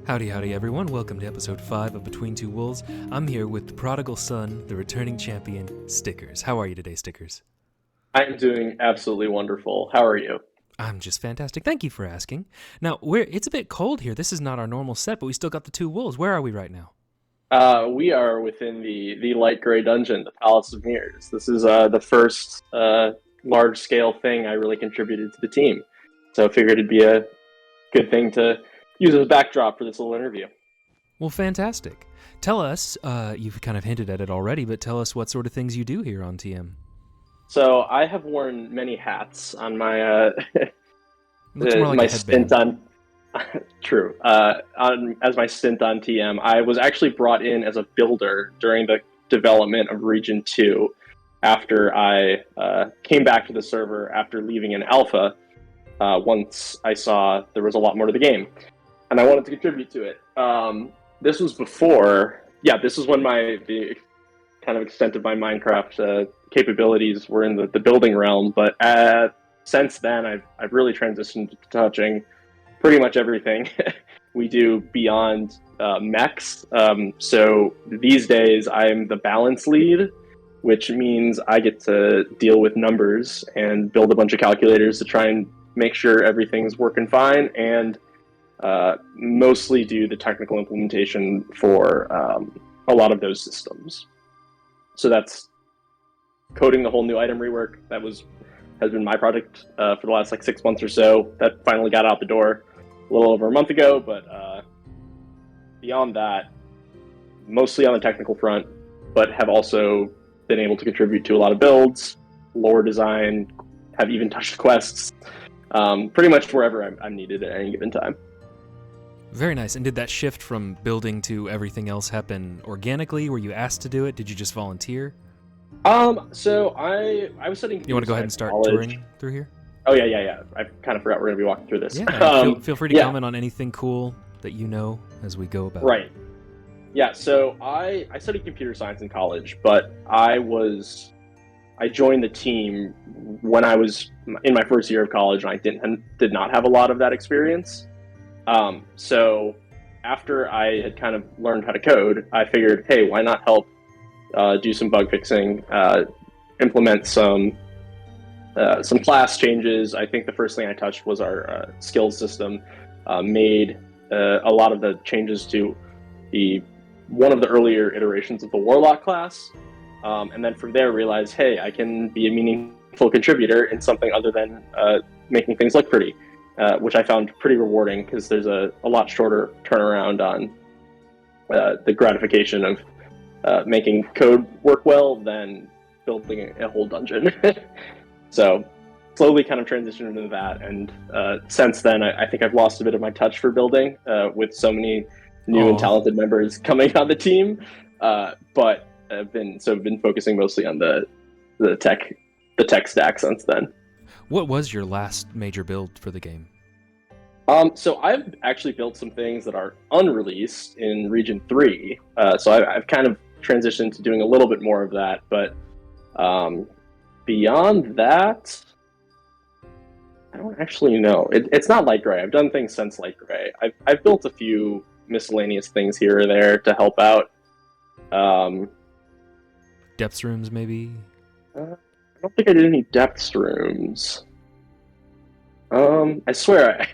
Howdy, howdy, everyone. Welcome to episode 5 of Between Two Wolves. I'm here with the prodigal son, the returning champion, Stickers. How are you today, Stickers? I'm doing absolutely wonderful. How are you? I'm just fantastic. Thank you for asking. Now, it's a bit cold here. This is not our normal set, but we still got the two wolves. Where are we right now? We are within the light gray dungeon, the Palace of Mirrors. This is the first large scale thing I really contributed to the team, so I figured it'd be a good thing to use as a backdrop for this little interview. Well, fantastic. Tell us, you've kind of hinted at it already, but tell us what sort of things you do here on TM. So I have worn many hats on my Looks more like my a headband. stint on. True. As my stint on TM, I was actually brought in as a builder during the development of Region 2 after I came back to the server after leaving an alpha once I saw there was a lot more to the game. And I wanted to contribute to it. This was before, this is when the kind of extent of my Minecraft capabilities were in the building realm, but since then I've really transitioned to touching pretty much everything we do beyond mechs. So these days I'm the balance lead, which means I get to deal with numbers and build a bunch of calculators to try and make sure everything's working fine, and mostly do the technical implementation for a lot of those systems. So that's coding the whole new item rework. Has been my project for the last 6 months or so. That finally got out the door a little over a month ago, but beyond that, mostly on the technical front, but have also been able to contribute to a lot of builds, lore design, have even touched quests, pretty much wherever I'm needed at any given time. Very nice. And did that shift from building to everything else happen organically? Were you asked to do it? Did you just volunteer? So I was studying. You want to go ahead and start touring through here? Oh yeah. I kind of forgot we're going to be walking through this. Yeah, feel free to comment on anything cool that you know as we go about. Right. Yeah, so I studied computer science in college, but I joined the team when I was in my first year of college, and I did not have a lot of that experience. So after I had kind of learned how to code, I figured, hey, why not help do some bug fixing, implement some class changes. I think the first thing I touched was our skills system, made a lot of the changes to one of the earlier iterations of the Warlock class, and then from there realized, hey, I can be a meaningful contributor in something other than making things look pretty, which I found pretty rewarding because there's a lot shorter turnaround on the gratification of making code work well than building a whole dungeon. So slowly kind of transitioned into that, and since then I think I've lost a bit of my touch for building with so many new and talented members coming on the team, but I've been focusing mostly on the tech stack since then. What was your last major build for the game? So I've actually built some things that are unreleased in Region 3, so I've kind of transitioned to doing a little bit more of that, but beyond that, I don't actually know. It's not light gray. I've done things since light gray. I've built a few miscellaneous things here or there to help out. Depths rooms, maybe? I don't think I did any depths rooms. I swear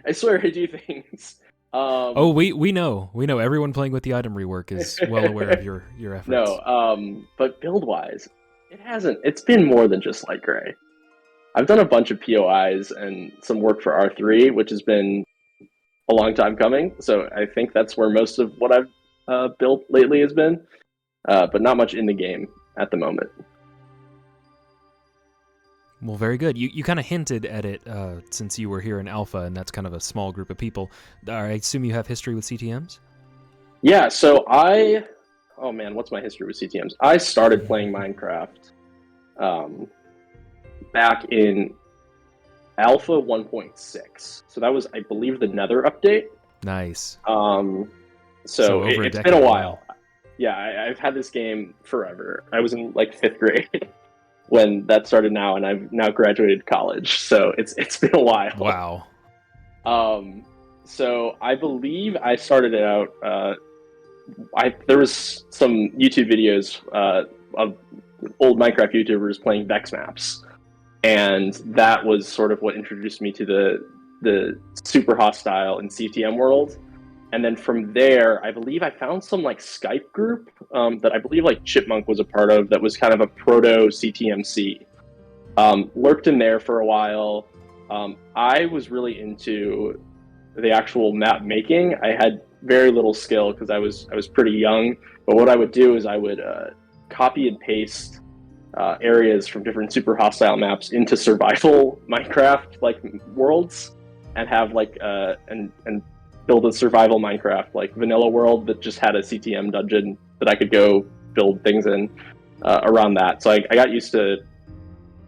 I do things. We know. Everyone playing with the item rework is well aware of your efforts. No, but build wise, it's been more than just light gray. I've done a bunch of POIs and some work for R3, which has been a long time coming. So I think that's where most of what I've built lately has been, but not much in the game at the moment. Well, very good. You kind of hinted at it since you were here in Alpha, and that's kind of a small group of people. I assume you have history with CTMs? Yeah, so oh man, what's my history with CTMs? I started playing Minecraft back in Alpha 1.6. So that was, I believe, the Nether update. Nice. So it's been a while. Yeah, I've had this game forever. I was in 5th grade when that started now, and I've now graduated college. So it's been a while. Wow. So I believe I started it out. There was some YouTube videos of old Minecraft YouTubers playing Vex maps, and that was sort of what introduced me to the super hostile and CTM world. And then from there, I believe I found some like Skype group that I believe like Chipmunk was a part of. That was kind of a proto CTMC. Lurked in there for a while. I was really into the actual map making. I had very little skill because I was pretty young. But what I would do is I would copy and paste areas from different super hostile maps into survival Minecraft like worlds, and have like and build a survival Minecraft like vanilla world that just had a CTM dungeon that I could go build things in around that. So I got used to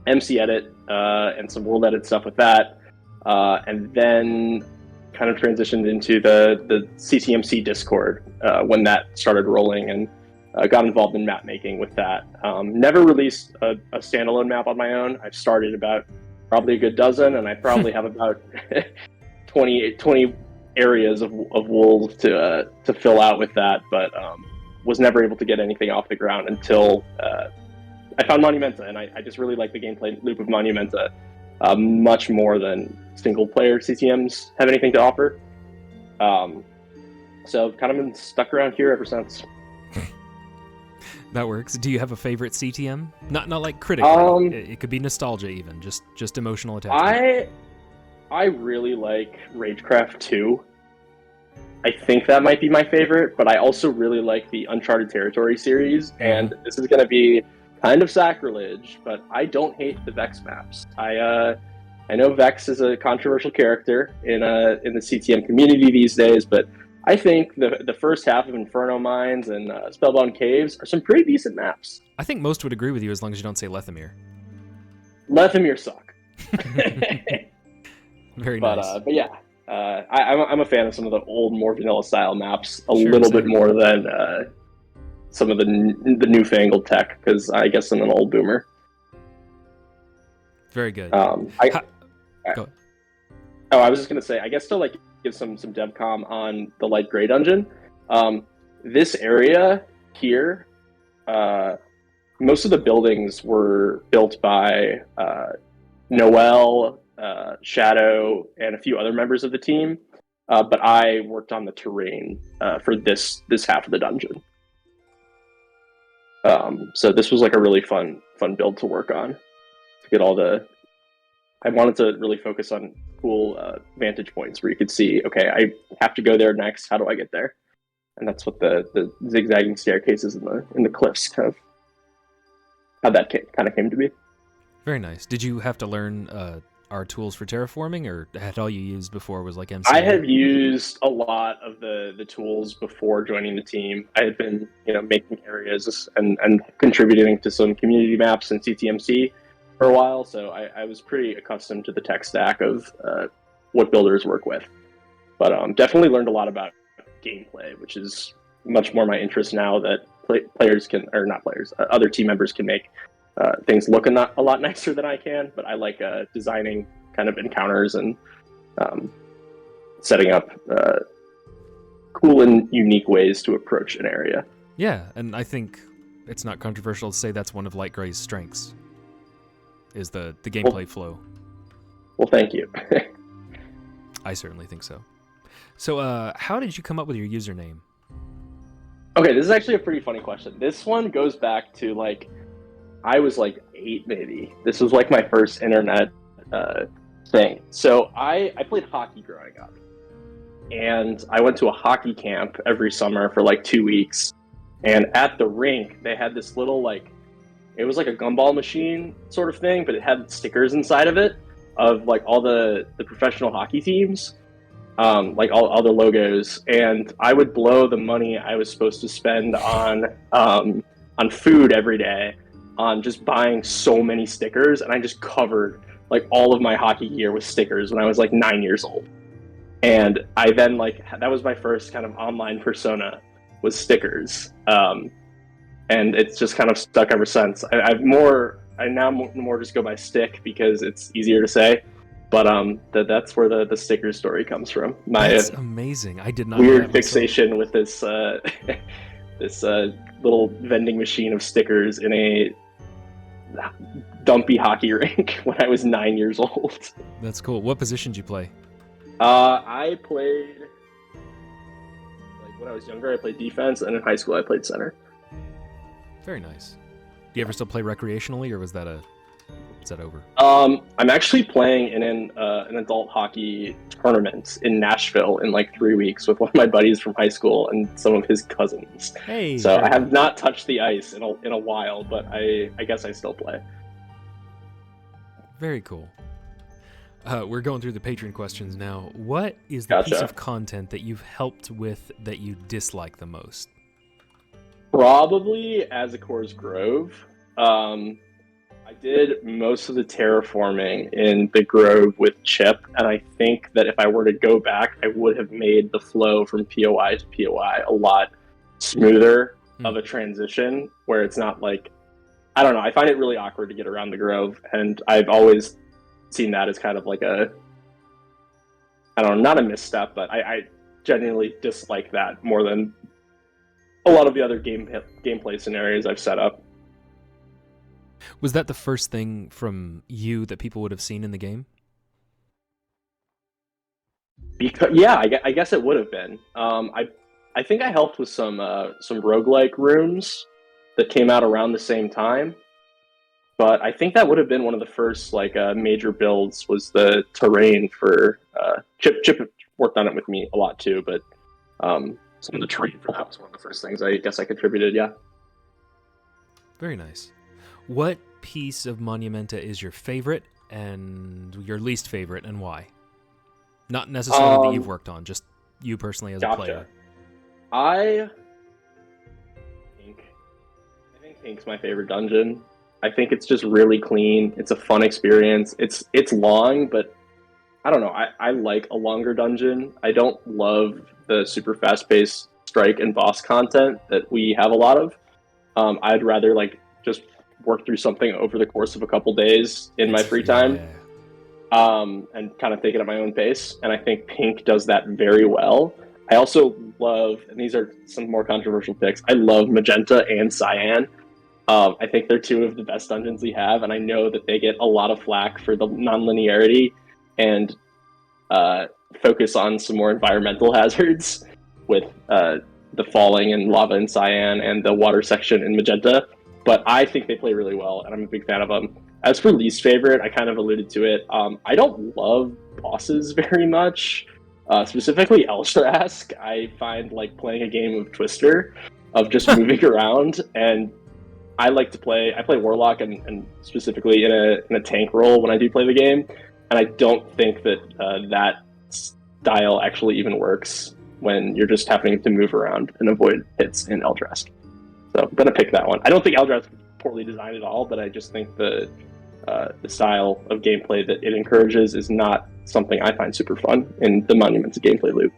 MC Edit and some world edit stuff with that, and then kind of transitioned into the CTMC Discord when that started rolling, and got involved in map making with that. Never released a standalone map on my own. I've started about probably a good dozen, and I probably have about 20 areas of wolves to fill out with that, but was never able to get anything off the ground until I found Monumenta, and I just really like the gameplay loop of Monumenta much more than single player CTMs have anything to offer. So kind of been stuck around here ever since. That works. Do you have a favorite CTM? Not like critically. It could be nostalgia even, just emotional attachment. I really like Ragecraft 2. I think that might be my favorite, but I also really like the Uncharted Territory series, and this is going to be kind of sacrilege, but I don't hate the Vex maps. I know Vex is a controversial character in the CTM community these days, but I think the first half of Inferno Mines and Spellbound Caves are some pretty decent maps. I think most would agree with you as long as you don't say Lethamyr. Lethamyr suck. Very nice. But yeah, I'm a fan of some of the old, more vanilla style maps a little bit more than some of the newfangled tech, because I guess I'm an old boomer. Very good. Go. Oh, I was just gonna say, I guess to like give some devcom on the light gray dungeon. This area here, most of the buildings were built by Noel, Shadow, and a few other members of the team, but I worked on the terrain for this half of the dungeon. So this was like a really fun build to work on, to get all the. I wanted to really focus on cool vantage points where you could see, okay, I have to go there next. How do I get there? And that's what the zigzagging staircases in the cliffs kind of how that kind of came to be. Very nice. Did you have to learn our tools for terraforming, or had all you used before was like MC? I have used a lot of the tools before joining the team. I had been making areas and contributing to some community maps and CTMC for a while, so I was pretty accustomed to the tech stack of what builders work with. But definitely learned a lot about gameplay, which is much more my interest now that players can, or not players, other team members can make things look a lot nicer than I can. But I like designing kind of encounters and setting up cool and unique ways to approach an area. Yeah, and I think it's not controversial to say that's one of Light Gray's strengths, is the gameplay flow. Well, thank you. I certainly think so. So how did you come up with your username? Okay, this is actually a pretty funny question. This one goes back to I was 8 maybe. This was my first internet thing. So I played hockey growing up, and I went to a hockey camp every summer for 2 weeks. And at the rink, they had this little it was like a gumball machine sort of thing, but it had stickers inside of it of all the professional hockey teams, all the logos. And I would blow the money I was supposed to spend on food every day on just buying so many stickers, and I just covered all of my hockey gear with stickers when I was 9 years old. And I then that was my first kind of online persona, was stickers. And it's just kind of stuck ever since. I now more just go by Stick because it's easier to say. But that's where the sticker story comes from. That's amazing. I did not know weird that fixation with this this little vending machine of stickers in a dumpy hockey rink when I was 9 years old. That's cool. What position did you play? I played, like, when I was younger, I played defense, and in high school I played center. Very nice. Do you ever still play recreationally, or is that over? I'm actually playing in an adult hockey tournament in Nashville in like 3 weeks with one of my buddies from high school and some of his cousins. Hey. So I have not touched the ice in a while, but I guess I still play. Very cool. We're going through the Patreon questions now. What is the piece of content that you've helped with that you dislike the most? Probably As a Core's Grove. I did most of the terraforming in the Grove with Chip, and I think that if I were to go back, I would have made the flow from POI to POI a lot smoother of a transition, where it's not like, I don't know, I find it really awkward to get around the Grove, and I've always seen that as kind of like a, I don't know, not a misstep, but I genuinely dislike that more than a lot of the other gameplay scenarios I've set up. Was that the first thing from you that people would have seen in the game? Yeah, I guess it would have been. I think I helped with some roguelike rooms that came out around the same time. But I think that would have been one of the first major builds, was the terrain for Chip worked on it with me a lot too, but some of the terrain for that was one of the first things I guess I contributed, yeah. Very nice. What piece of Monumenta is your favorite and your least favorite, and why? Not necessarily that you've worked on, just you personally as a player. I think Pink's my favorite dungeon. I think it's just really clean. It's a fun experience. It's long, but I don't know. I like a longer dungeon. I don't love the super fast-paced strike and boss content that we have a lot of. I'd rather just work through something over the course of a couple days in my free time, and kind of take it at my own pace. And I think Pink does that very well. I also love, and these are some more controversial picks, I love Magenta and Cyan. I think they're two of the best dungeons we have, and I know that they get a lot of flack for the non-linearity and focus on some more environmental hazards with the falling and lava in Cyan and the water section in Magenta. But I think they play really well, and I'm a big fan of them. As for least favorite, I kind of alluded to it. I don't love bosses very much. Specifically Eldrask, I find like playing a game of Twister, of just moving around, and I play Warlock and specifically in a tank role when I do play the game, and I don't think that that style actually even works when you're just having to move around and avoid hits in Eldrask. So I'm gonna pick that one. I don't think Eldrask is poorly designed at all, but I just think the style of gameplay that it encourages is not something I find super fun in the Monumenta gameplay loop.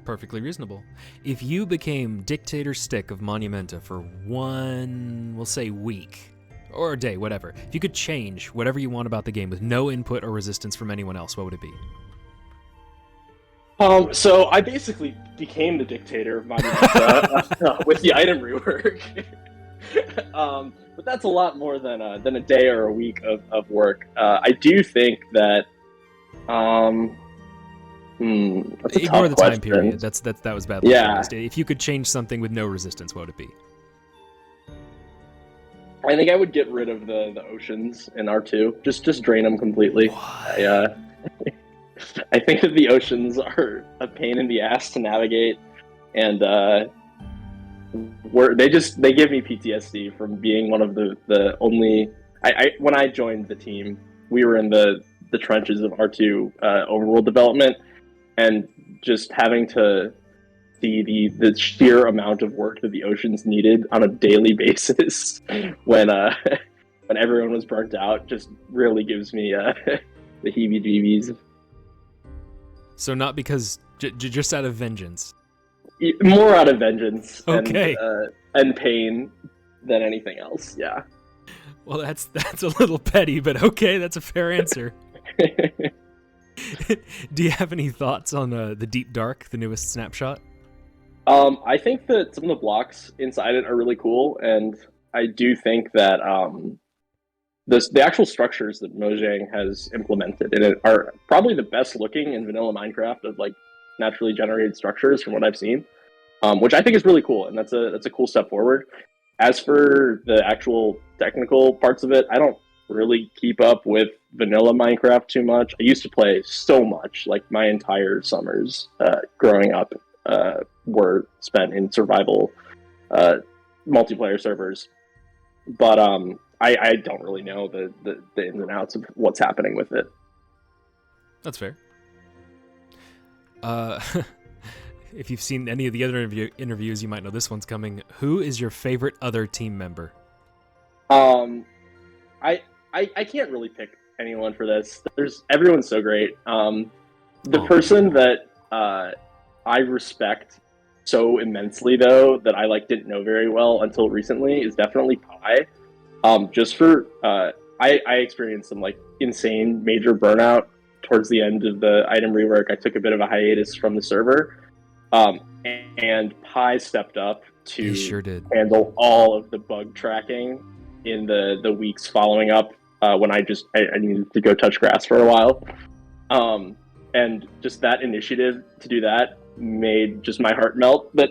Perfectly reasonable. If you became Dictator Stick of Monumenta for one, we'll say week, or a day, whatever, if you could change whatever you want about the game with no input or resistance from anyone else, what would it be? So I basically became the dictator of Monumenta with the item rework. But that's a lot more than a day or a week of work. I do think that that's a ignore tough the time question. period. That was badly phrased. If you could change something with no resistance, what would it be? I think I would get rid of the oceans in R2. Just drain them completely. I think that the oceans are a pain in the ass to navigate, and they give me PTSD from being one of the only. When I joined the team, we were in the trenches of R2 overworld development, and just having to see the sheer amount of work that the oceans needed on a daily basis when everyone was burnt out just really gives me the heebie-jeebies. So not because just out of vengeance. More out of vengeance, okay, and pain than anything else. Yeah. Well, that's a little petty, but okay, that's a fair answer. Do you have any thoughts on the Deep Dark, the newest snapshot? I think that some of the blocks inside it are really cool, and I do think that the actual structures that Mojang has implemented in it are probably the best looking in vanilla Minecraft of like naturally generated structures from what I've seen, which I think is really cool, and that's a cool step forward. As for the actual technical parts of it, I don't really keep up with vanilla Minecraft too much. I used to play so much, like my entire summers growing up were spent in survival multiplayer servers. But I don't really know the ins and outs of what's happening with it. That's fair. If you've seen any of the other interviews, you might know this one's coming. Who is your favorite other team member? I can't really pick anyone for this. Everyone's so great. The person that I respect so immensely, though, that I didn't know very well until recently, is definitely Pi. Just for I experienced some insane major burnout towards the end of the item rework. I took a bit of a hiatus from the server, and Pi stepped up to handle all of the bug tracking in the weeks following up when I needed to go touch grass for a while. And just that initiative to do that made just my heart melt that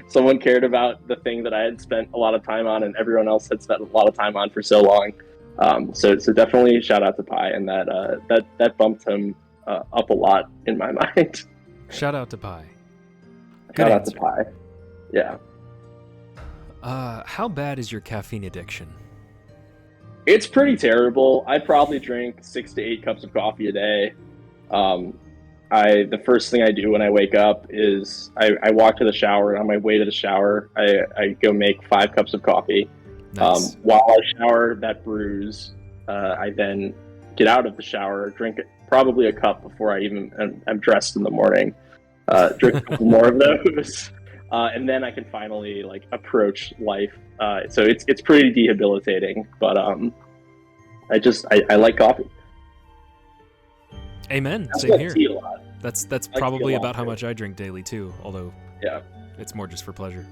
someone cared about the thing that I had spent a lot of time on and everyone else had spent a lot of time on for so long. So definitely shout out to Pi, and that bumped him up a lot in my mind. Shout out to Pi. Shout out to Pi. Yeah. How bad is your caffeine addiction? It's pretty terrible. I probably drink 6 to 8 cups of coffee a day. The first thing I do when I wake up is I walk to the shower, and on my way to the shower, I go make 5 cups of coffee. Nice. While I shower, that brews. I then get out of the shower, drink probably a cup before I even am dressed in the morning. Drink a couple more of those, and then I can finally approach life. So it's pretty debilitating, but I like coffee. Amen. I Same here. Tea a lot. That's probably about how much I drink daily too, although yeah, it's more just for pleasure.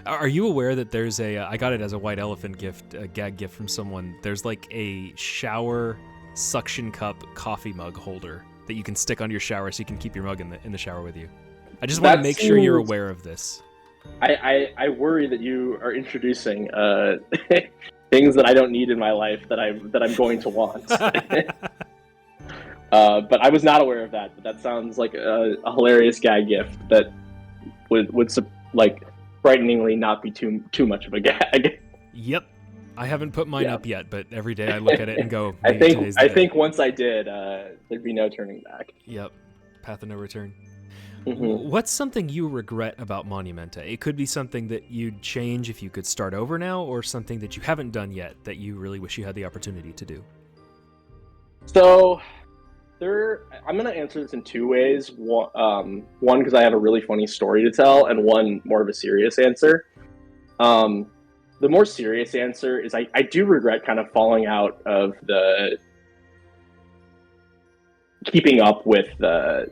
Are you aware that there's I got it as a white elephant gift, a gag gift from someone. There's a shower suction cup coffee mug holder that you can stick on your shower so you can keep your mug in the shower with you. I just want to make sure you're aware of this. I worry that you are introducing things that I don't need in my life that I'm going to want. But I was not aware of that. But that sounds like a hilarious gag gift that would frighteningly not be too much of a gag. Yep, I haven't put mine up yet, but every day I look at it and go. I think once I did, there'd be no turning back. Yep, path of no return. Mm-hmm. What's something you regret about Monumenta? It could be something that you'd change if you could start over now, or something that you haven't done yet that you really wish you had the opportunity to do. So, I'm going to answer this in 2 ways. One, because I have a really funny story to tell, and one more of a serious answer. The more serious answer is I do regret kind of falling out of the keeping up with the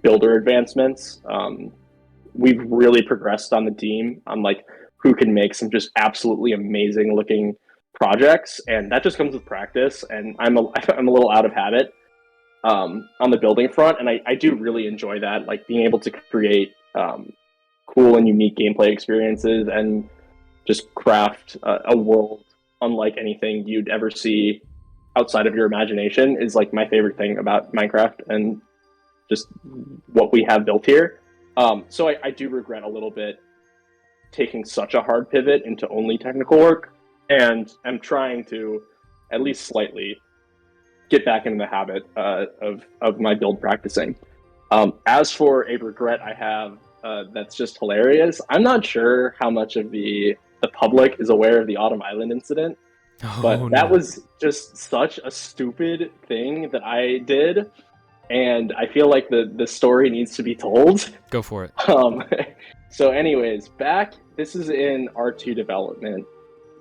builder advancements. We've really progressed on the team on who can make some just absolutely amazing looking projects, and that just comes with practice, and I'm a little out of habit on the building front, and I do really enjoy that, being able to create cool and unique gameplay experiences and just craft a world unlike anything you'd ever see outside of your imagination is my favorite thing about Minecraft and just what we have built here. So I do regret a little bit taking such a hard pivot into only technical work, and I'm trying to at least slightly get back into the habit of my build practicing. As for a regret I have that's just hilarious, I'm not sure how much of the public is aware of the Autumn Island incident, but that was just such a stupid thing that I did, and I feel like the story needs to be told. Go for it. So anyways, this is in R2 development.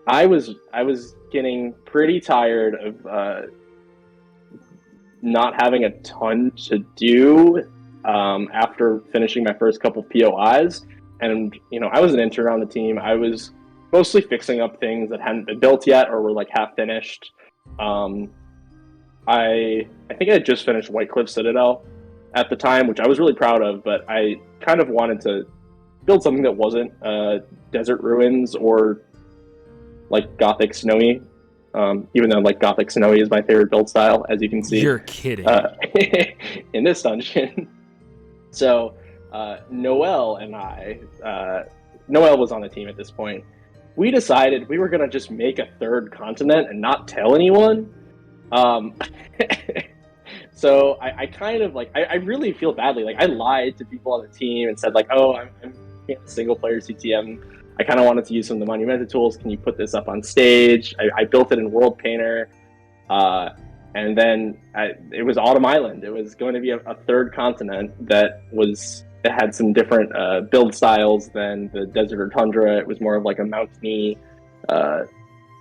I was getting pretty tired of not having a ton to do after finishing my first couple POIs. And, I was an intern on the team. I was mostly fixing up things that hadn't been built yet or were like half finished. I think I had just finished White Cliff Citadel at the time, which I was really proud of, but I kind of wanted to build something that wasn't Desert Ruins or like Gothic Snowy, even though like Gothic Snowy is my favorite build style, as you can see. You're kidding. In this dungeon. So Noel and I, Noel was on the team at this point. We decided we were going to just make a third continent and not tell anyone. So I kind of like, I really feel badly. Like I lied to people on the team and said like, oh, I'm a single player CTM. I kind of wanted to use some of the Monumenta tools. Can you put this up on stage? I built it in World Painter. And then it was Autumn Island. It was going to be a third continent that had some different build styles than the desert or tundra. It was more of like a mountainy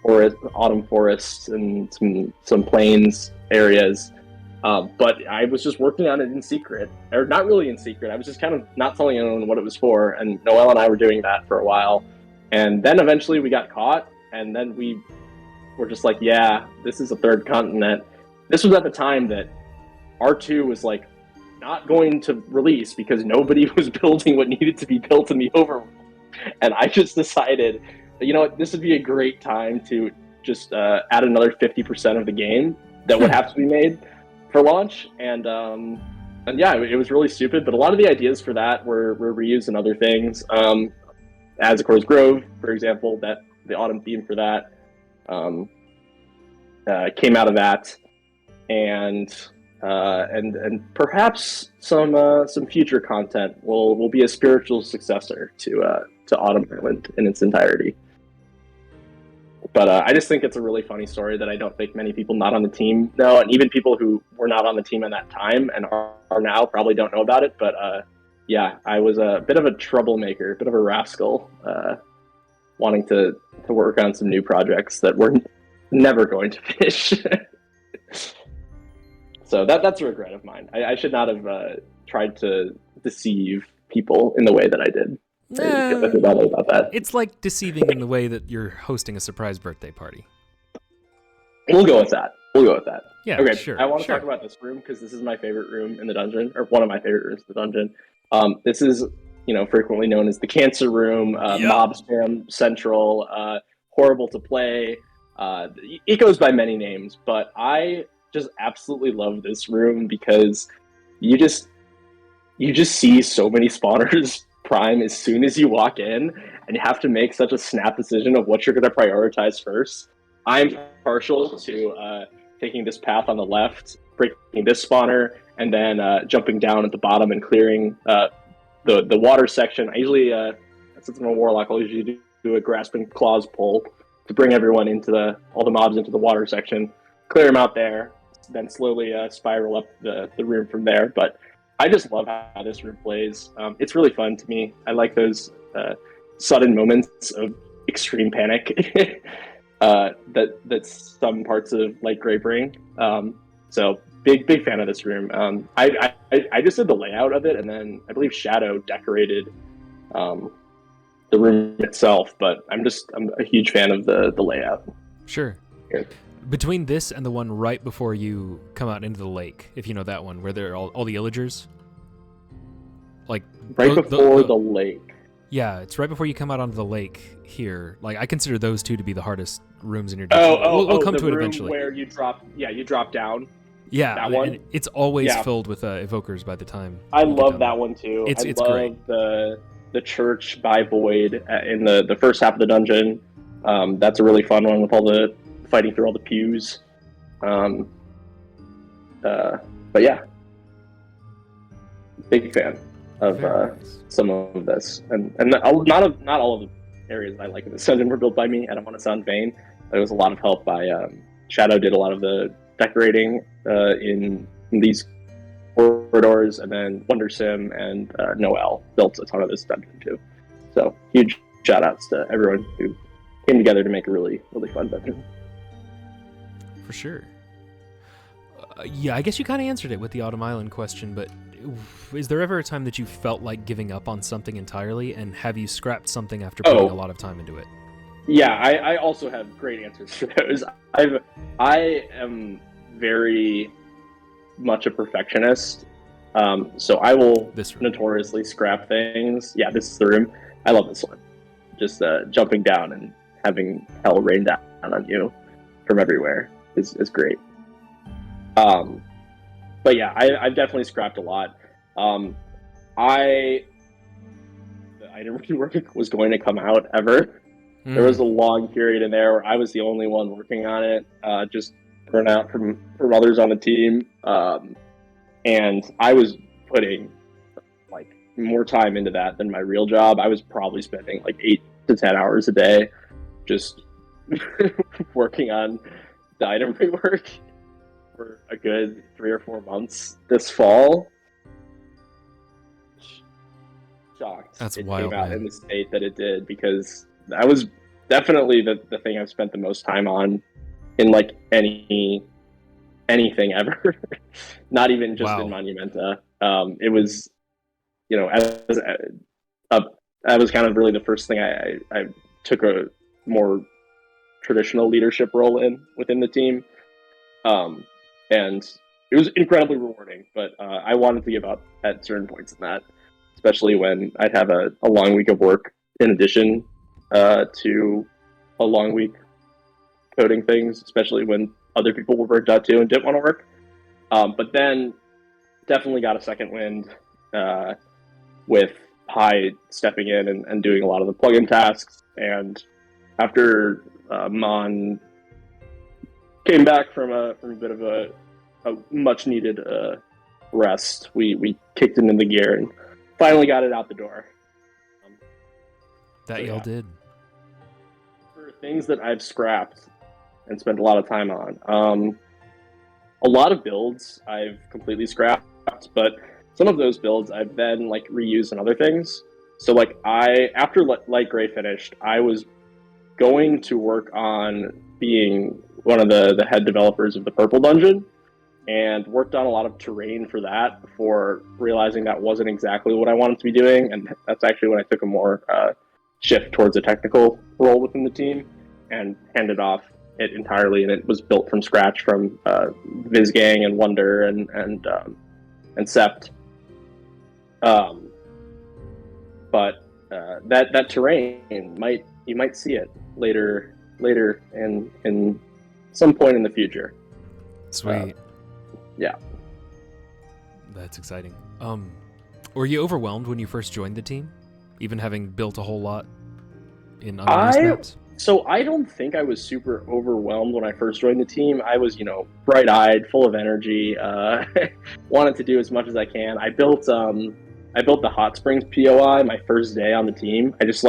forest, autumn forests, and some plains areas. But I was just working on it in secret, or not really in secret. I was just kind of not telling anyone what it was for. And Noel and I were doing that for a while. And then eventually we got caught. And then we were just like, yeah, this is a third continent. This was at the time that R2 was like not going to release because nobody was building what needed to be built in the overworld. And I just decided, this would be a great time to just add another 50% of the game that would have to be made for launch. And yeah, it was really stupid, but a lot of the ideas for that were reused in other things. Azekors Grove, for example, that the autumn theme for that came out of that, and perhaps some future content will be a spiritual successor to Autumn Island in its entirety. But I just think it's a really funny story that I don't think many people not on the team know, and even people who were not on the team at that time and are now probably don't know about it. But yeah, I was a bit of a troublemaker, a bit of a rascal, wanting to work on some new projects that were never going to finish. So that's a regret of mine. I should not have tried to deceive people in the way that I did. I feel badly about that. It's like deceiving in the way that you're hosting a surprise birthday party. We'll go with that. Yeah, okay, sure. I want to talk about this room because this is my favorite room in the dungeon, or one of my favorite rooms in the dungeon. This is, frequently known as the Cancer Room, Mob Spam Central, horrible to play. It goes by many names, but I just absolutely love this room because you just see so many spawners prime as soon as you walk in, and you have to make such a snap decision of what you're going to prioritize first. I'm partial to taking this path on the left, breaking this spawner, and then jumping down at the bottom and clearing the water section. I usually, since I'm a warlock, I'll usually do a grasping claws pull to bring everyone all the mobs into the water section, clear them out there, then slowly spiral up the room from there. But I just love how this room plays. It's really fun to me. I like those sudden moments of extreme panic that some parts of Light Grey bring. So big fan of this room. I just did the layout of it, and then I believe Shadow decorated the room itself. But I'm a huge fan of the layout. Sure. Here. Between this and the one right before you come out into the lake, if you know that one, where there are all the illagers, like before the lake. Yeah, it's right before you come out onto the lake here. Like I consider those two to be the hardest rooms in your dungeon. We'll come to it eventually. Where you drop down. Yeah, that one. And it's always filled with evokers by the time. I love that one too. It's love great. The church by Void in the first half of the dungeon. That's a really fun one with all the fighting through all the pews. But yeah, big fan of nice. Some of this, and not all of the areas I like in this dungeon were built by me. I don't want to sound vain. There was a lot of help by Shadow. Did a lot of the decorating in these corridors, and then WonderSim and Noel built a ton of this dungeon too. So huge shout outs to everyone who came together to make a really, really fun dungeon. For sure. Yeah, I guess you kind of answered it with the Autumn Island question, but is there ever a time that you felt like giving up on something entirely, and have you scrapped something after putting a lot of time into it? Yeah, I also have great answers for those. I am very much a perfectionist, so I will notoriously scrap things. Yeah, this is the room. I love this one. Just jumping down and having hell rain down on you from everywhere is great. But yeah, I've definitely scrapped a lot. The item rework was going to come out ever. There was a long period in there where I was the only one working on it, just burnt out from others on the team. And I was putting like more time into that than my real job. I was probably spending like 8 to 10 hours a day just working on the item rework for a good 3 or 4 months this fall. Shocked That's it wild, came out man. in the state that it did, because that was definitely the thing I've spent the most time on in like anything ever. Not even just in Monumenta. It was, you know, that was kind of really the first thing I took a more traditional leadership role in within the team, and it was incredibly rewarding. But I wanted to give up at certain points in that, especially when I'd have a long week of work in addition to a long week coding things, especially when other people were burnt out too and didn't want to work. But then definitely got a second wind with Pi stepping in and doing a lot of the plugin tasks. And after Mon came back from a bit of a much needed rest, we kicked it into gear and finally got it out the door. Y'all did. For things that I've scrapped and spent a lot of time on, a lot of builds I've completely scrapped, but some of those builds I've then like reused in other things. So like after Light Gray finished, I was going to work on being one of the head developers of the Purple Dungeon, and worked on a lot of terrain for that before realizing that wasn't exactly what I wanted to be doing. And that's actually when I took a more shift towards a technical role within the team and handed off it entirely. And it was built from scratch from Vizgang and Wonder and Sept. But that terrain you might see it later in some point in the future. Sweet. Yeah. That's exciting. Were you overwhelmed when you first joined the team, even having built a whole lot in unused maps? So I don't think I was super overwhelmed when I first joined the team. I was, bright-eyed, full of energy, wanted to do as much as I can. I built the Hot Springs POI my first day on the team. I just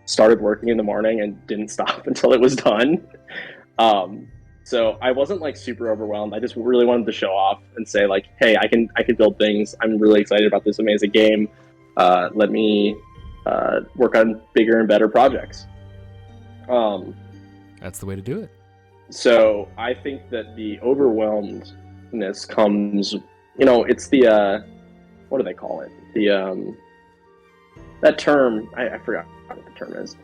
started working in the morning and didn't stop until it was done. So I wasn't super super-overwhelmed. I just really wanted to show off and say hey, I can build things. I'm really excited about this amazing game. Let me work on bigger and better projects. That's the way to do it. So I think that the overwhelmedness comes, it's the what do they call it? That term, I forgot what the term is.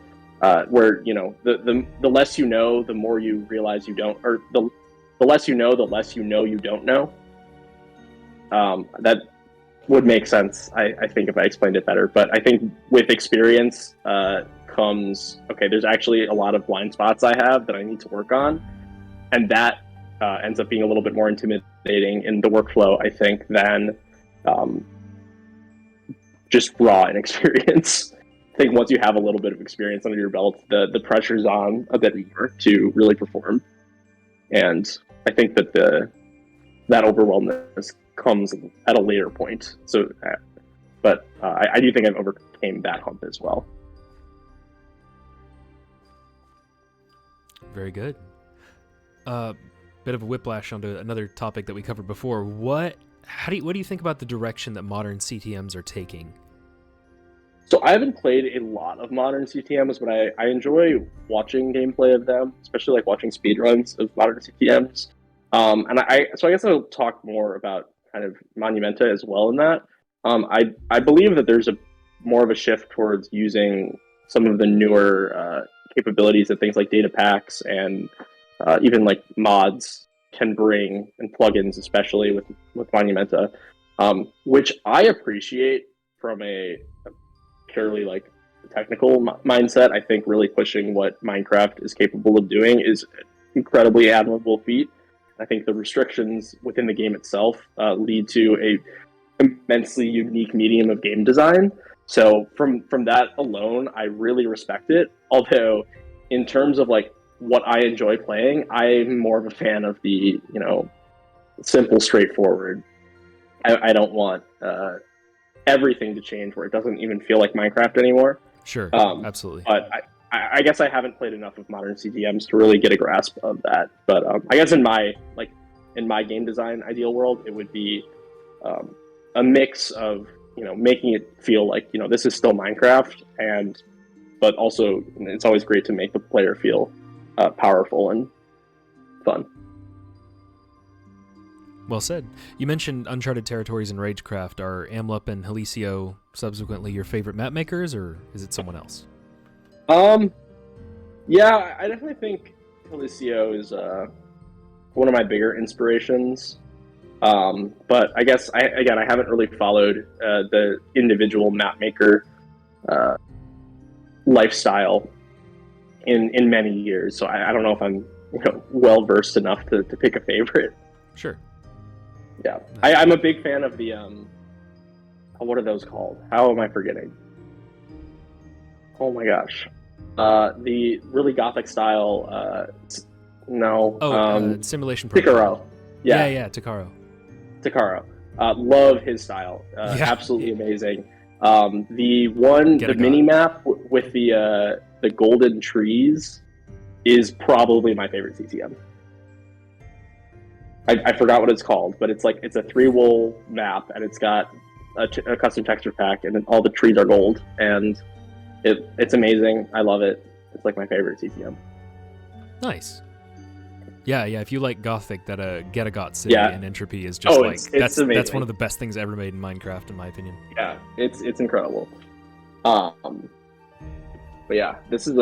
Where the less you know, the more you realize you don't, or the less you know, the less you know you don't know. That would make sense, I think, if I explained it better. But I think with experience comes, okay, there's actually a lot of blind spots I have that I need to work on, and that ends up being a little bit more intimidating in the workflow, I think, than just raw inexperience. I think once you have a little bit of experience under your belt, the pressure's on a bit more to really perform. And I think that that overwhelmness comes at a later point. So, but I do think I've overcame that hump as well. Very good. Bit of a whiplash onto another topic that we covered before. What do you think about the direction that modern CTMs are taking? So I haven't played a lot of modern CTMs, but I enjoy watching gameplay of them, especially watching speedruns of modern CTMs. So I guess I'll talk more about kind of Monumenta as well in that. I believe that there's a more of a shift towards using some of the newer capabilities that things like data packs and even like mods can bring, and plugins especially with Monumenta, which I appreciate from a purely like technical mindset. I think really pushing what Minecraft is capable of doing is an incredibly admirable feat. I think the restrictions within the game itself lead to a immensely unique medium of game design. So from that alone, I really respect it. Although, in terms of like what I enjoy playing, I'm more of a fan of the simple, straightforward. I don't want everything to change where it doesn't even feel like Minecraft anymore. Sure, absolutely. But I guess I haven't played enough of modern CTMs to really get a grasp of that. But I guess in my game design ideal world, it would be a mix of making it feel like this is still Minecraft, but also it's always great to make the player feel powerful and fun. Well said. You mentioned Uncharted Territories and Ragecraft. Are Amlup and Helicio subsequently your favorite map makers, or is it someone else? Yeah, I definitely think Helicio is one of my bigger inspirations. But I guess I haven't really followed the individual map maker lifestyle in many years, so I don't know if I'm well versed enough to pick a favorite. Sure. Yeah, I'm a big fan of the what are those called? How am I forgetting? Oh my gosh, the really gothic style. Simulation Takaro. Yeah, Takaro. Love his style. Absolutely amazing. The mini map with the golden trees is probably my favorite CTM. I forgot what it's called, but it's a 3-wool map, and it's got a custom texture pack, and all the trees are gold, and it's amazing. I love it. It's like my favorite CTM. Nice. Yeah. If you like Gothic, that Getagot City and Entropy is just it's amazing. That's one of the best things ever made in Minecraft, in my opinion. Yeah, it's incredible. But yeah, this is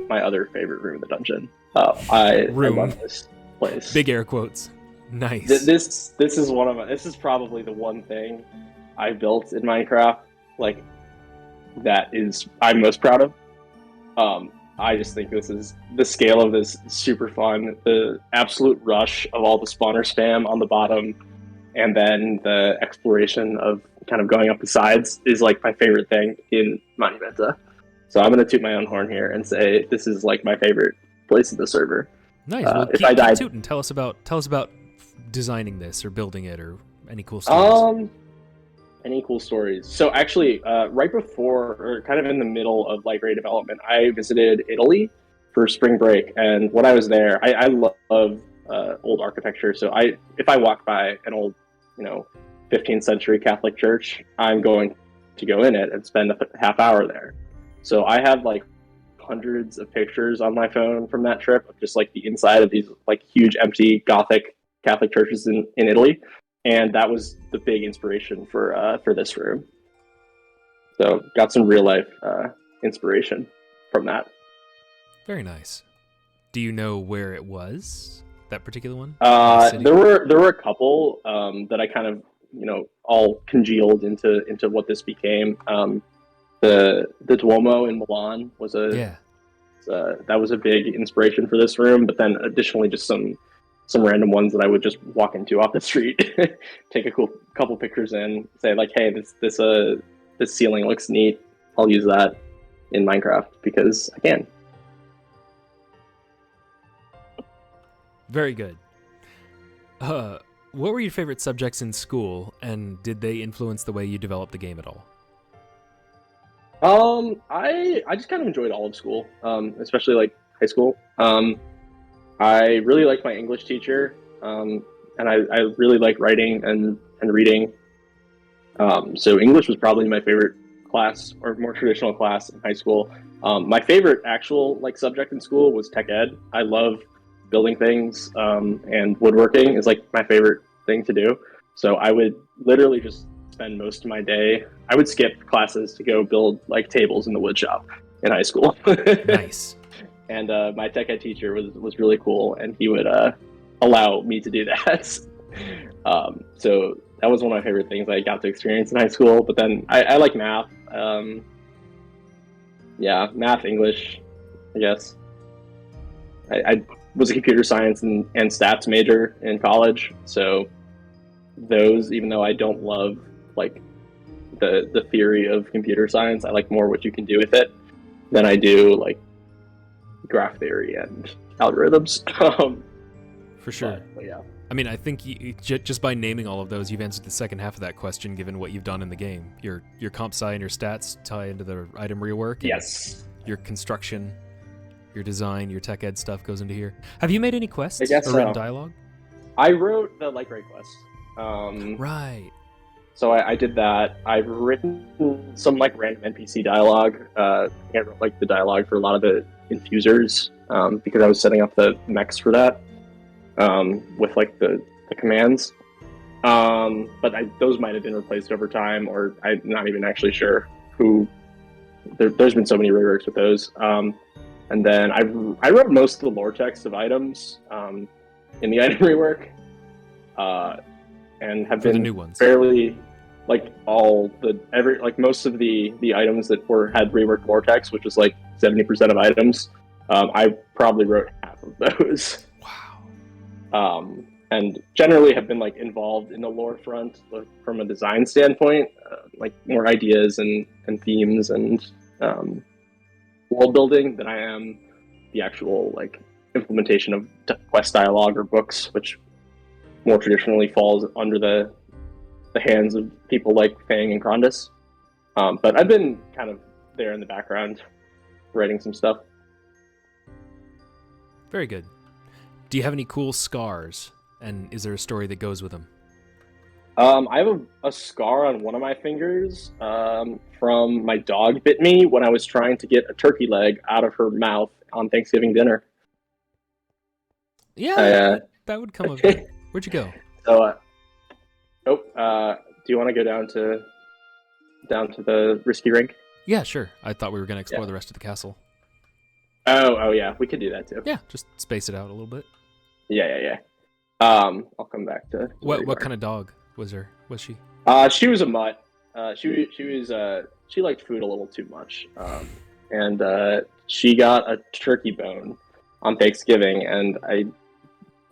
my other favorite room in the dungeon. I love this place. Big air quotes. Nice. This is this is probably the one thing I built in Minecraft that is I'm most proud of. I just think the scale of this is super fun. The absolute rush of all the spawner spam on the bottom, and then the exploration of kind of going up the sides is like my favorite thing in Monumenta. So I'm going to toot my own horn here and say this is like my favorite place in the server. Nice. Well, keep tooting. Tell us about designing this or building it or any cool stories. Any cool stories? So actually, right before, or kind of in the middle of library development, I visited Italy for spring break, and when I was there, I love old architecture. So if I walk by an old, 15th century Catholic church, I'm going to go in it and spend a half hour there. So I have hundreds of pictures on my phone from that trip of just the inside of these huge empty Gothic Catholic churches in Italy. And that was the big inspiration for this room. So got some real life inspiration from that. Very nice. Do you know where it was? That particular one? There were a couple that I kind of all congealed into what this became. The Duomo in Milan was that was a big inspiration for this room. But then additionally, just some random ones that I would just walk into off the street, take a couple pictures in, say hey, this ceiling looks neat. I'll use that in Minecraft because I can. Very good. What were your favorite subjects in school, and did they influence the way you developed the game at all? I just kind of enjoyed all of school, especially high school. I really liked my English teacher, and I really like writing and reading. So English was probably my favorite class, or more traditional class in high school. My favorite actual subject in school was tech ed. I love building things, and woodworking is like my favorite thing to do. So I would literally just spend most of my day. I would skip classes to go build like tables in the wood shop in high school. Nice. And my tech ed teacher was really cool, and he would allow me to do that. So that was one of my favorite things I got to experience in high school. But then I like math. Yeah, math, English, I guess. I was a computer science and stats major in college, so those, even though I don't love like the theory of computer science, I like more what you can do with it than I do like graph theory and algorithms. For sure. But yeah. I mean, I think just by naming all of those, you've answered the second half of that question, given what you've done in the game. Your comp sci and your stats tie into the item rework. Yes. Your construction, your design, your tech ed stuff goes into here. Have you made any quests I guess or written dialogue? I wrote the Light Ray quest. Right. So I did that. I've written some like random NPC dialogue. I wrote like the dialogue for a lot of the infusers because I was setting up the mechs for that with like the commands. But those might have been replaced over time, or I'm not even actually sure who. There's been so many reworks with those. And then I wrote most of the lore text of items in the item rework, and have for been the new ones. Fairly like most of the items that had reworked lore text, which was like 70% of items. I probably wrote half of those. Wow. And generally have been like involved in the lore front from a design standpoint, like more ideas and themes and world building than I am the actual like implementation of quest dialogue or books, which more traditionally falls under the hands of people like Fang and Krondus. But I've been kind of there in the background writing some stuff. Very good. Do you have any cool scars? And is there a story that goes with them? I have a scar on one of my fingers from my dog bit me when I was trying to get a turkey leg out of her mouth on Thanksgiving dinner. Yeah, that would come up. Where'd you go? So, do you want to go down to the risky rink? Yeah, sure. I thought we were going to explore the rest of the castle. Oh yeah, we could do that too. Yeah, just space it out a little bit. Yeah. I'll come back to what kind of dog was she? She was a mutt. She liked food a little too much, and she got a turkey bone on Thanksgiving, and I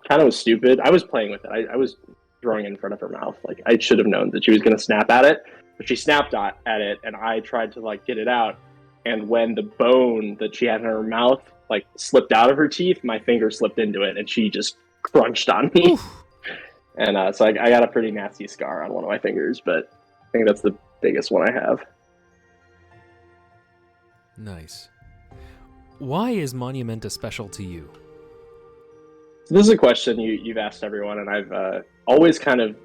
kind of was stupid. I was playing with it. I was throwing it in front of her mouth. Like I should have known that she was going to snap at it, but she snapped at it, and I tried to like get it out. And when the bone that she had in her mouth like slipped out of her teeth, my finger slipped into it, and she just crunched on me. Oof. And so I got a pretty nasty scar on one of my fingers, but I think that's the biggest one I have. Nice. Why is Monumenta special to you? So this is a question you've asked everyone, and I've always kind of,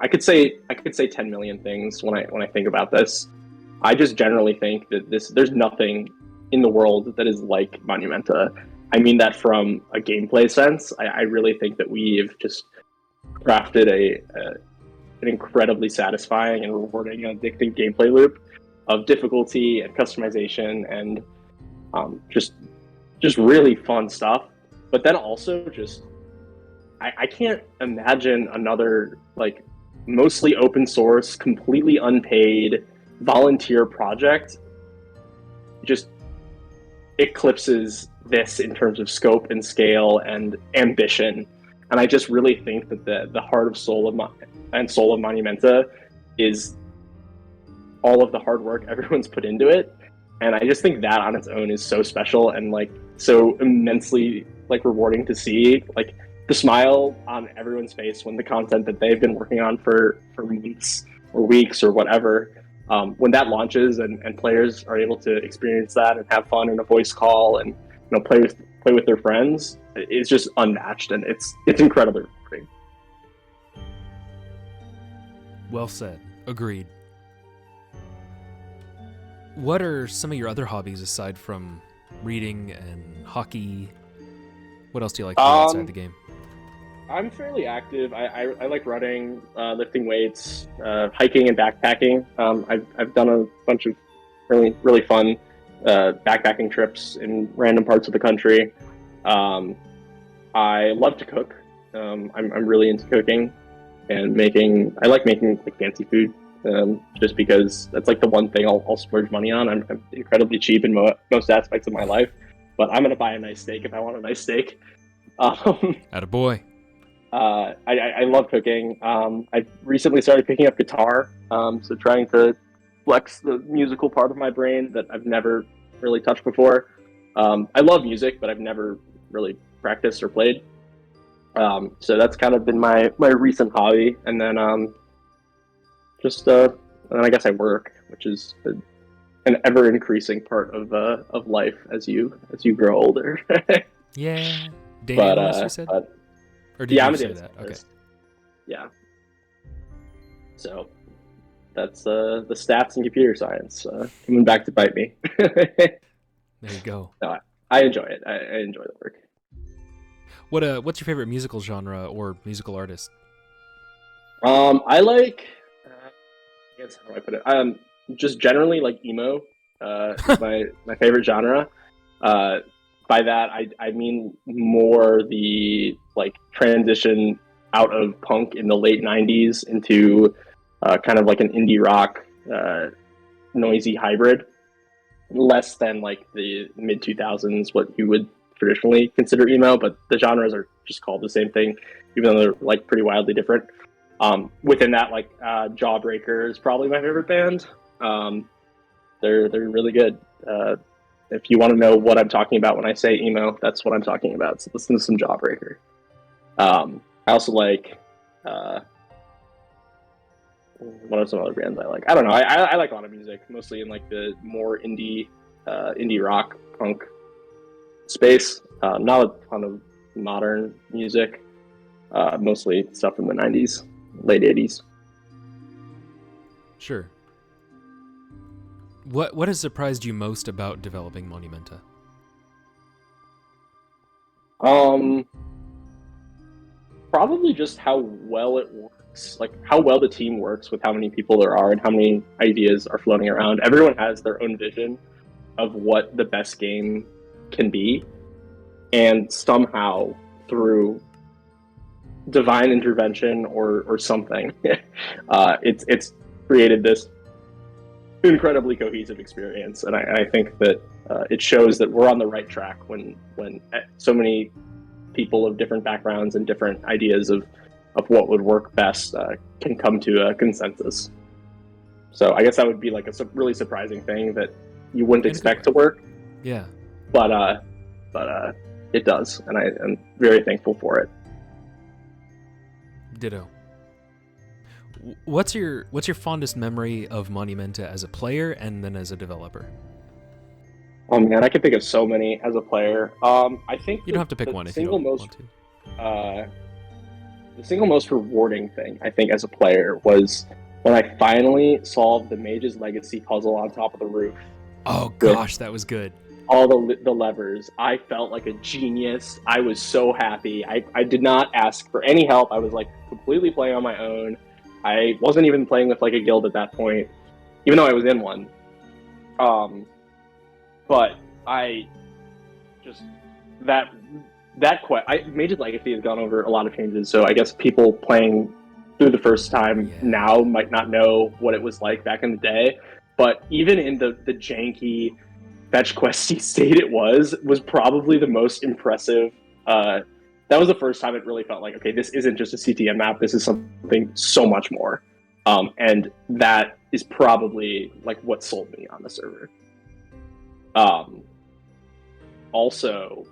I could say 10 million things when I think about this. I just generally think that there's nothing in the world that is like Monumenta. I mean that from a gameplay sense. I really think that we've just crafted an incredibly satisfying and rewarding and addicting gameplay loop of difficulty and customization and just really fun stuff. But then also just I can't imagine another like mostly open source, completely unpaid volunteer project just eclipses this in terms of scope and scale and ambition. And I just really think that the heart of soul of Monumenta is all of the hard work everyone's put into it. And I just think that on its own is so special and like so immensely like rewarding to see, like the smile on everyone's face when the content that they've been working on for months or weeks or whatever, when that launches and players are able to experience that and have fun in a voice call and play with their friends, it's just unmatched, and it's incredibly rewarding. Well said. Agreed. What are some of your other hobbies aside from reading and hockey? What else do you like to do outside the game? I'm fairly active. I like running, lifting weights, hiking and backpacking. I've done a bunch of really fun backpacking trips in random parts of the country. I love to cook. I'm really into cooking and making. I like making like fancy food, just because that's like the one thing I'll splurge money on. I'm incredibly cheap in most aspects of my life, but I'm gonna buy a nice steak if I want a nice steak. Attaboy. I love cooking. I recently started picking up guitar, so trying to flex the musical part of my brain that I've never really touched before. I love music, but I've never really practiced or played. So that's kind of been my recent hobby, and then and I guess I work, which is an ever increasing part of life as you grow older. Yeah, data analyst, you said? Or did you say that? Okay. Yeah. So that's the stats and computer science coming back to bite me. There you go. No, I enjoy it. I enjoy the work. What's your favorite musical genre or musical artist? I like. I guess how do I put it? Just generally like emo. Is my favorite genre. By that I mean more the like transition out of punk in the late '90s into kind of like an indie rock, noisy hybrid, less than like the mid 2000s, what you would traditionally consider emo, but the genres are just called the same thing, even though they're like pretty wildly different. Within that, like Jawbreaker is probably my favorite band. They're really good. If you want to know what I'm talking about when I say emo, that's what I'm talking about. So listen to some Jawbreaker. I also like what are some other bands I like? I don't know. I like a lot of music, mostly in like the more indie rock punk space. Not a ton of modern music. Mostly stuff from the '90s, late '80s. Sure. What has surprised you most about developing Monumenta? Probably just how well it works, like how well the team works with how many people there are and how many ideas are floating around. Everyone has their own vision of what the best game can be, and somehow through divine intervention or something, it's created this incredibly cohesive experience, and I think that it shows that we're on the right track when so many people of different backgrounds and different ideas of what would work best can come to a consensus. So I guess that would be like a really surprising thing that you wouldn't expect to work. Yeah. But it does, and I am very thankful for it. Ditto. What's your fondest memory of Monumenta as a player and then as a developer? Oh man, I can think of so many as a player. I think you don't have to pick one if you don't want to. The single most rewarding thing I think as a player was when I finally solved the Mage's Legacy puzzle on top of the roof. Oh gosh, that was good. All the levers. I felt like a genius. I was so happy. I did not ask for any help. I was like completely playing on my own. I wasn't even playing with like a guild at that point, even though I was in one. But I just Mage's Legacy has gone over a lot of changes, so I guess people playing through the first time now might not know what it was like back in the day. But even in the janky fetch questy state it was probably the most impressive. That was the first time it really felt like, okay, this isn't just a CTM map, this is something so much more. And that is probably like what sold me on the server. Also,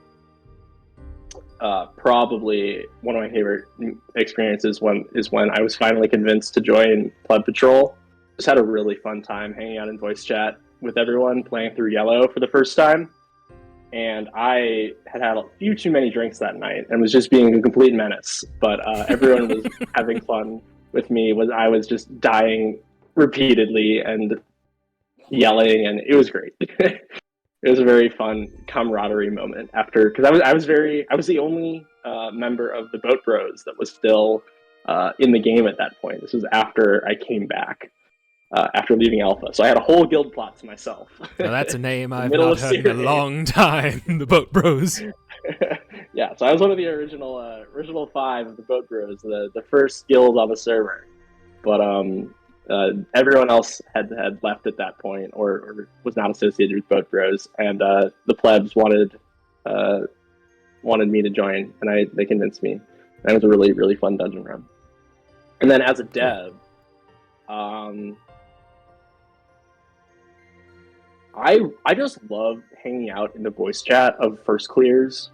probably one of my favorite experiences is when I was finally convinced to join Pleb Patrol. Just had a really fun time hanging out in voice chat with everyone, playing through Yellow for the first time. And I had a few too many drinks that night and was just being a complete menace. But everyone was having fun with me. I was just dying repeatedly and yelling, and it was great. it was a very fun camaraderie moment after, because I was the only member of the Boat Bros that was still in the game at that point. This was after I came back after leaving Alpha, so I had a whole guild plot to myself. Now that's a name I've middle not of heard in a series. long time. The Boat Bros. Yeah, so I was one of the original 5 of the Boat Bros, the first guild on the server. But everyone else had left at that point, or was not associated with Boat Bros, and the plebs wanted me to join, and they convinced me. And it was a really, really fun dungeon run. And then as a dev, I just love hanging out in the voice chat of first clears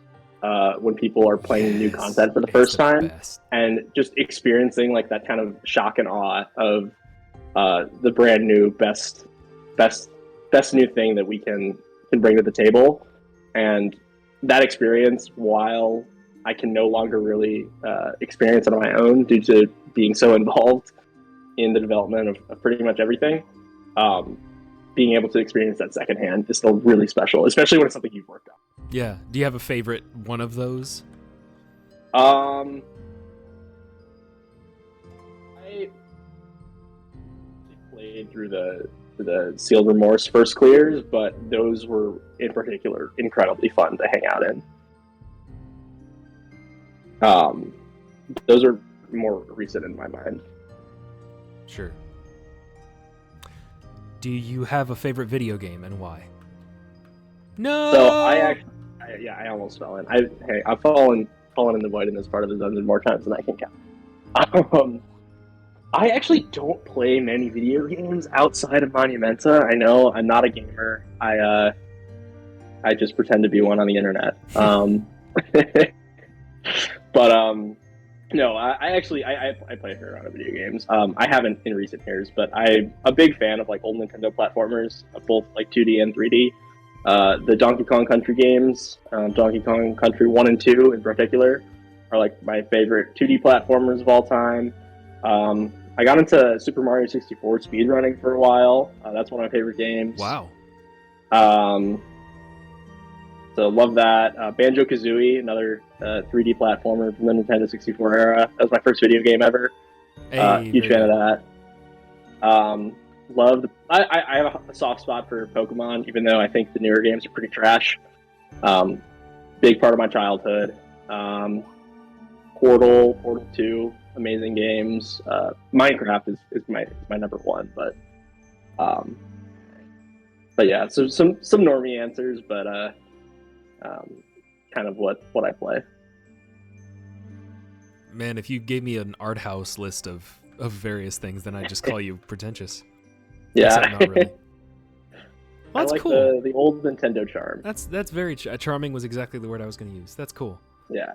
when people are playing new content for the first time, and just experiencing like that kind of shock and awe of the brand new best new thing that we can bring to the table. And that experience, while I can no longer really experience it on my own due to being so involved in the development of pretty much everything, being able to experience that secondhand is still really special, especially when it's something you've worked on. Yeah. Do you have a favorite one of those? I played through the Sealed Remorse first clears, but those were in particular incredibly fun to hang out in. Those are more recent in my mind. Sure. Do you have a favorite video game, and why? No. So I almost fell in. I've fallen in the void in this part of the dungeon more times than I can count. I actually don't play many video games outside of Monumenta. I know I'm not a gamer. I just pretend to be one on the internet. But no, I play a fair amount of video games. I haven't in recent years, but I'm a big fan of like old Nintendo platformers, both like 2D and 3D. The Donkey Kong Country games, Donkey Kong Country 1 and 2 in particular, are like my favorite 2D platformers of all time. I got into Super Mario 64 speedrunning for a while. That's one of my favorite games. Wow. So love that. Banjo-Kazooie, another 3D platformer from the Nintendo 64 era. That was my first video game ever. Huge fan of that. I have a soft spot for Pokemon, even though I think the newer games are pretty trash. Big part of my childhood. Portal 2, amazing games. Minecraft is my number one, but yeah, so some normie answers, but kind of what I play. Man, if you gave me an art house list of various things, then I'd just call you pretentious. Yeah. Except not really. Well, that's I like cool. The old Nintendo charm. That's very charming was exactly the word I was going to use. That's cool. Yeah.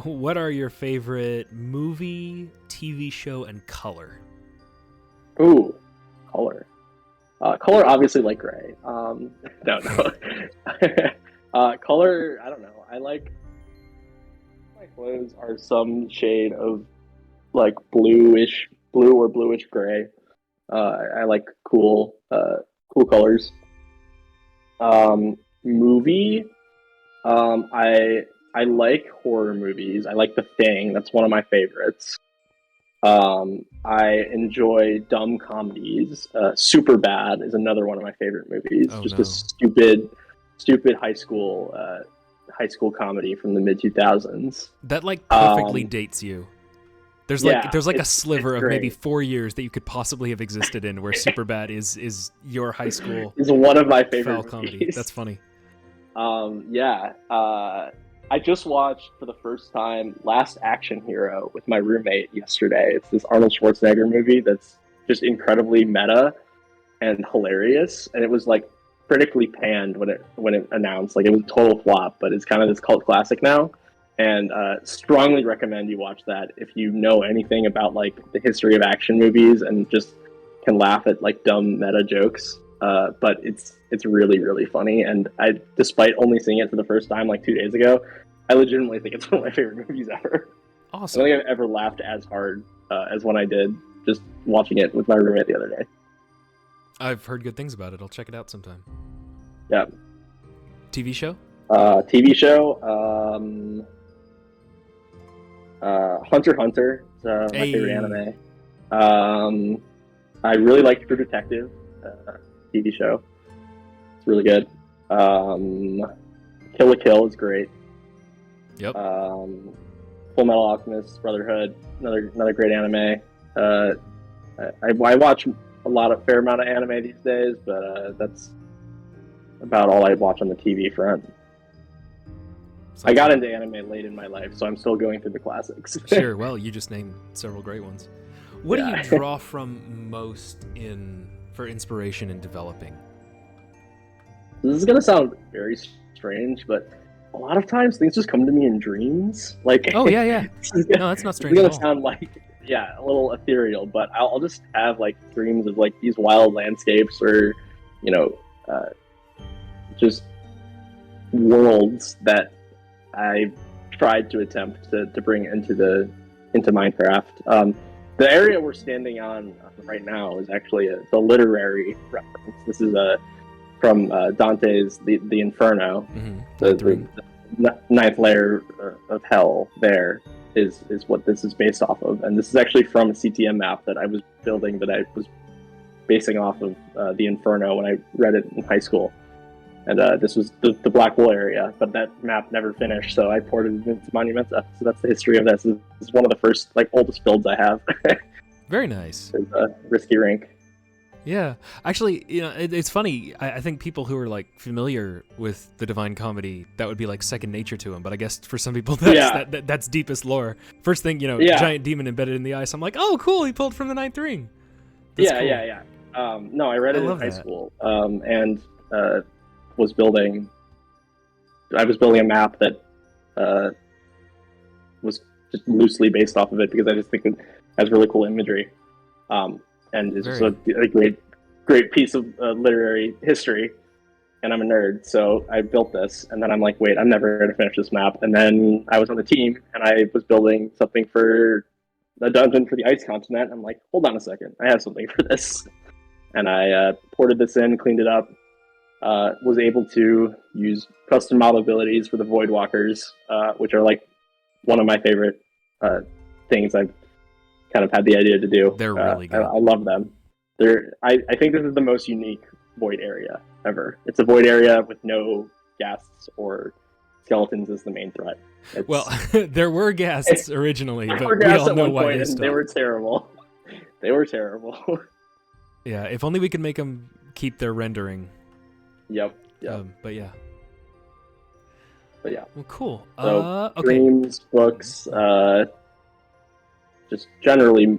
What are your favorite movie, TV show, and color? Ooh, color. Color, obviously, like gray. No. Color, I don't know. I like my clothes are some shade of like blue or bluish gray. I like cool colors. Movie. I like horror movies. I like The Thing. That's one of my favorites. I enjoy dumb comedies. Superbad is another one of my favorite movies. A stupid high school comedy from the mid 2000s. That like perfectly dates you. There's like a sliver of great. Maybe 4 years that you could possibly have existed in where Superbad is your high school. Is one of my favorite foul comedy. movies. That's funny. I just watched for the first time Last Action Hero with my roommate yesterday. It's this Arnold Schwarzenegger movie that's just incredibly meta and hilarious, and it was like critically panned when it announced. Like, it was a total flop, but it's kind of this cult classic now, and strongly recommend you watch that if you know anything about like the history of action movies and just can laugh at like dumb meta jokes. But it's really, really funny, and despite only seeing it for the first time like 2 days ago, I legitimately think it's one of my favorite movies ever. Awesome. I don't think I've ever laughed as hard as when I did just watching it with my roommate the other day. I've heard good things about it. I'll check it out sometime. Yeah. TV show? TV show. Hunter x Hunter is my favorite anime. I really like True Detective TV show. It's really good. Kill la Kill is great. Yep. Full Metal Alchemist Brotherhood, another great anime. I watch a fair amount of anime these days, but that's about all I watch on the TV front. I got into anime late in my life, so I'm still going through the classics. Sure. Well, you just named several great ones. What do you draw from most for inspiration in developing? This is gonna sound very strange, but a lot of times things just come to me in dreams. Like, oh yeah. No, that's not strange. It's gonna sound like a little ethereal, but I'll just have like dreams of like these wild landscapes or, just worlds that I tried to attempt to bring into Minecraft. The area we're standing on right now is actually the literary reference. This is from Dante's The Inferno. Mm-hmm. The ninth layer of hell there is what this is based off of. And this is actually from a CTM map that I was building that I was basing off of The Inferno when I read it in high school. And this was the Black Wool area, but that map never finished, so I ported it into Monumenta. So that's the history of this. This is one of the first, oldest builds I have. Very nice. It's a risky rink. Yeah. Actually, it's funny. I think people who are, familiar with the Divine Comedy, that would be, second nature to them. But I guess for some people, that's deepest lore. First thing, giant demon embedded in the ice. I'm like, oh, cool, he pulled from the Ninth Ring. That's cool. Yeah. No, I read it in high school. And... I was building a map that was just loosely based off of it because I just think it has really cool imagery, and it's just a great piece of literary history. And I'm a nerd, so I built this, and then I'm like, wait, I'm never going to finish this map. And then I was on the team, and I was building something for a dungeon for the Ice Continent. I'm like, hold on a second, I have something for this, and I ported this in, cleaned it up. Was able to use custom model abilities for the Voidwalkers, which are one of my favorite things I've kind of had the idea to do. They're really good. I love them. I think this is the most unique void area ever. It's a void area with no ghasts or skeletons as the main threat. Well, there were ghasts originally, but we all know why they stopped. They were terrible. They were terrible. Yeah, if only we could make them keep their rendering. Yep. But yeah. Well, cool. So, okay. Dreams, books, just generally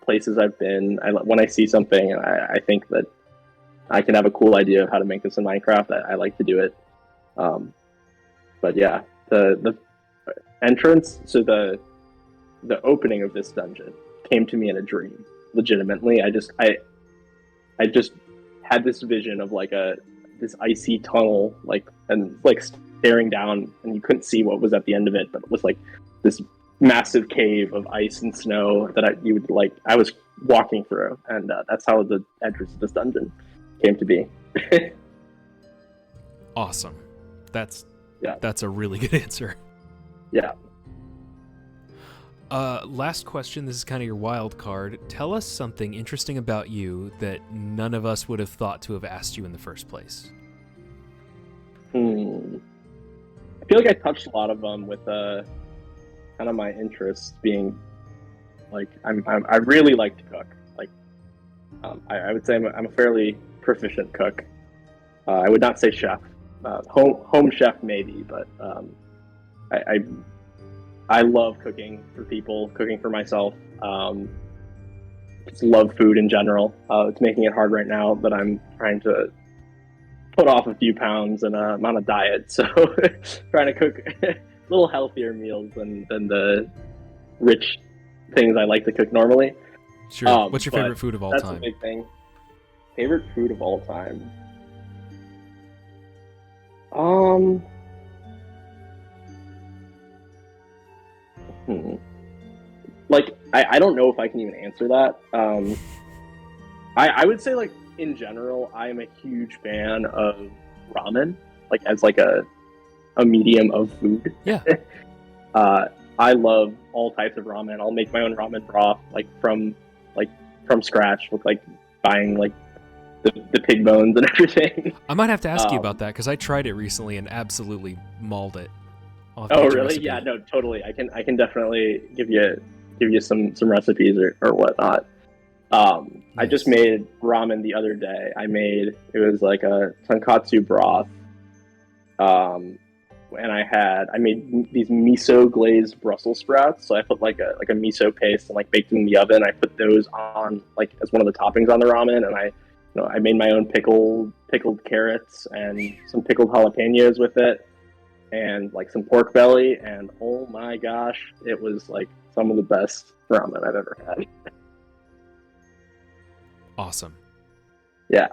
places I've been. When I see something, I think that I can have a cool idea of how to make this in Minecraft. I like to do it. But yeah, the entrance, so the opening of this dungeon came to me in a dream. Legitimately, I just had this vision of this icy tunnel, and staring down, and you couldn't see what was at the end of it, but it was this massive cave of ice and snow that I was walking through, and that's how the entrance of this dungeon came to be. Awesome. That's a really good answer. Yeah. Last question. This is kind of your wild card. Tell us something interesting about you that none of us would have thought to have asked you in the first place. I feel like I touched a lot of them with kind of my interests being I really like to cook. I would say I'm a fairly proficient cook. I would not say chef. Home chef maybe, but I love cooking for people, cooking for myself. Just love food in general. It's making it hard right now, but I'm trying to put off a few pounds, and I'm on a diet, so trying to cook a little healthier meals than the rich things I like to cook normally. Sure. What's your favorite food of all time? That's a big thing. Favorite food of all time? I don't know if I can even answer that. I would say in general, I'm a huge fan of ramen. like as like a medium of food. Yeah. I love all types of ramen. I'll make my own ramen broth from scratch with like buying like the pig bones and everything. I might have to ask you about that because I tried it recently and absolutely mauled it. Oh really? Yeah, no, totally. I can definitely give you some recipes or whatnot. Nice. I just made ramen the other day. It was like a tonkatsu broth. And I made these miso glazed Brussels sprouts. So I put like a miso paste and like baked them in the oven. I put those on like as one of the toppings on the ramen, and I made my own pickled carrots and some pickled jalapenos with it, and like some pork belly. And oh my gosh, it was like some of the best ramen I've ever had. Awesome. Yeah.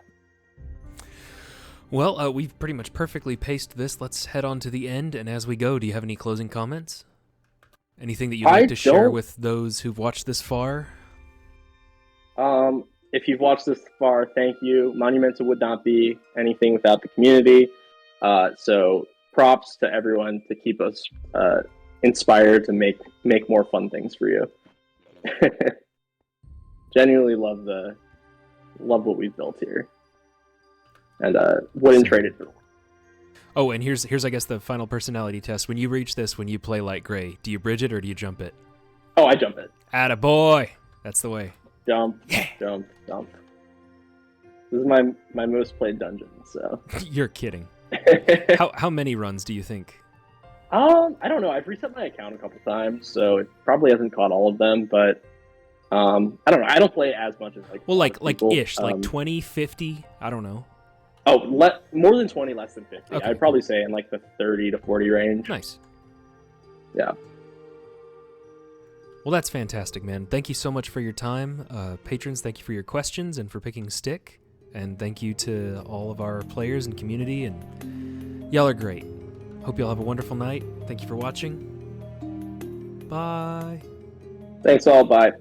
Well, we've pretty much perfectly paced this. Let's head on to the end. And as we go, do you have any closing comments? Anything that you'd like to share with those who've watched this far? If you've watched this far, thank you. Monumenta would not be anything without the community. So props to everyone to keep us inspired to make more fun things for you. Genuinely love what we've built here. And wouldn't trade it for. Oh, and here's I guess the final personality test. When you reach this, when you play light gray, do you bridge it or do you jump it? Oh, I jump it. Attaboy! That's the way. Jump, jump, jump. This is my most played dungeon, so. You're kidding. How many runs do you think? I don't know. I've reset my account a couple times, so it probably hasn't caught all of them, but I don't know. I don't play as much as like people. Ish, like 20, 50, I don't know. Oh, more than 20, less than 50. Okay. I'd probably say in like the 30 to 40 range. Nice. Yeah. Well, that's fantastic, man. Thank you so much for your time. Patrons, thank you for your questions and for picking Stick. And thank you to all of our players and community. And y'all are great. Hope y'all have a wonderful night. Thank you for watching. Bye. Thanks all. Bye.